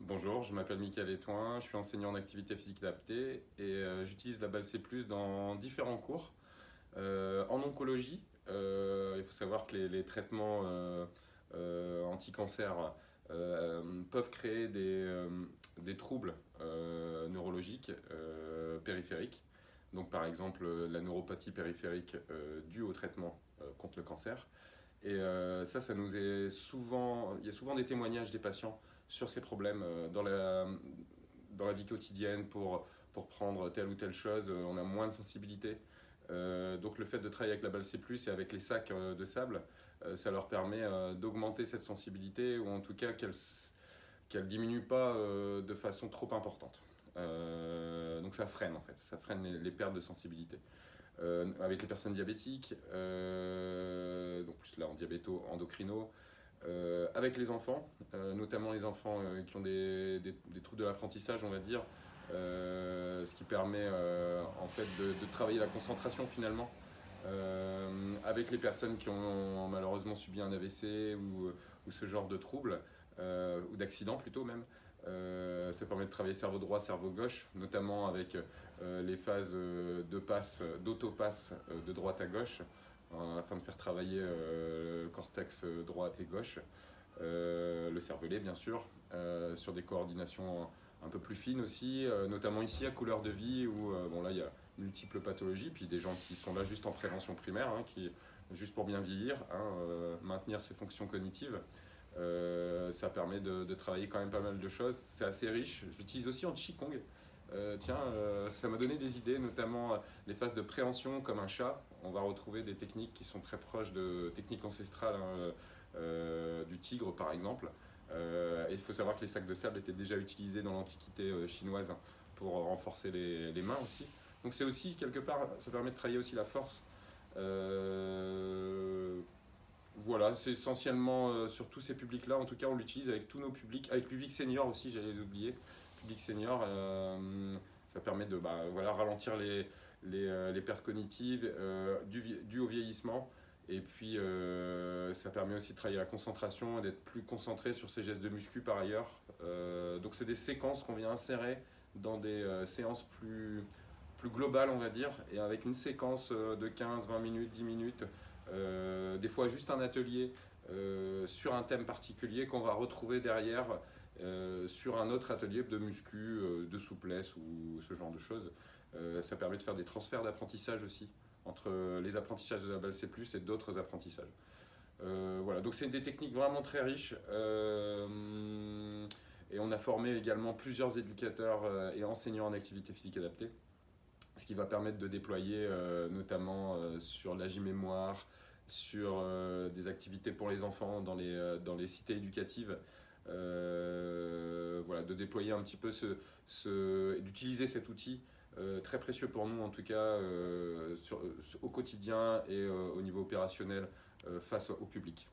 Bonjour, je m'appelle Mickaël Étoin, je suis enseignant en activité physique adaptée et j'utilise la balle C+, dans différents cours. En oncologie, il faut savoir que les traitements anti-cancer peuvent créer des troubles neurologiques périphériques. Donc par exemple la neuropathie périphérique due au traitement contre le cancer. Et ça nous est souvent, il y a souvent des témoignages des patients sur ces problèmes dans la vie quotidienne pour prendre telle ou telle chose, on a moins de sensibilité. Donc le fait de travailler avec la balle C+, et avec les sacs de sable, ça leur permet d'augmenter cette sensibilité ou en tout cas qu'elle diminue pas de façon trop importante. Donc ça freine en fait, ça freine les pertes de sensibilité. Avec les personnes diabétiques, donc plus là en diabéto-endocrino, avec les enfants, notamment les enfants qui ont des troubles de l'apprentissage, on va dire, ce qui permet en fait de travailler la concentration finalement. Avec les personnes qui ont malheureusement subi un AVC ou ce genre de troubles, ou d'accidents plutôt même. Ça permet de travailler cerveau droit, cerveau gauche, notamment avec les phases de passe, d'autopasse de droite à gauche, afin de faire travailler le cortex droit et gauche, le cervelet bien sûr, sur des coordinations un peu plus fines aussi, notamment ici à couleur de vie où bon là il y a multiples pathologies, puis des gens qui sont là juste en prévention primaire, juste pour bien vieillir, maintenir ses fonctions cognitives. Ça permet de travailler quand même pas mal de choses, c'est assez riche. Je l'utilise aussi en Qigong. Ça m'a donné des idées, notamment les phases de préhension comme un chat. On va retrouver des techniques qui sont très proches de techniques ancestrales, du tigre par exemple. Et il faut savoir que les sacs de sable étaient déjà utilisés dans l'Antiquité chinoise pour renforcer les mains aussi. Donc c'est aussi quelque part, ça permet de travailler aussi la force. Voilà, c'est essentiellement sur tous ces publics-là. En tout cas, on l'utilise avec tous nos publics, avec le public senior aussi, j'allais oublier. Public senior, ça permet de voilà, ralentir les pertes cognitives dues au vieillissement. Et puis, ça permet aussi de travailler la concentration et d'être plus concentré sur ses gestes de muscu par ailleurs. Donc, c'est des séquences qu'on vient insérer dans des séances plus globales, on va dire, et avec une séquence de 15, 20 minutes, 10 minutes. Des fois juste un atelier sur un thème particulier qu'on va retrouver derrière sur un autre atelier de muscu, de souplesse ou ce genre de choses. Ça permet de faire des transferts d'apprentissage aussi entre les apprentissages de la balle C+, et d'autres apprentissages. Voilà, donc c'est des techniques vraiment très riches. Et on a formé également plusieurs éducateurs et enseignants en activité physique adaptée, ce qui va permettre de déployer notamment sur l'AGI-mémoire, sur des activités pour les enfants dans les cités éducatives, voilà, de déployer un petit peu d'utiliser cet outil très précieux pour nous en tout cas au quotidien et au niveau opérationnel face au public.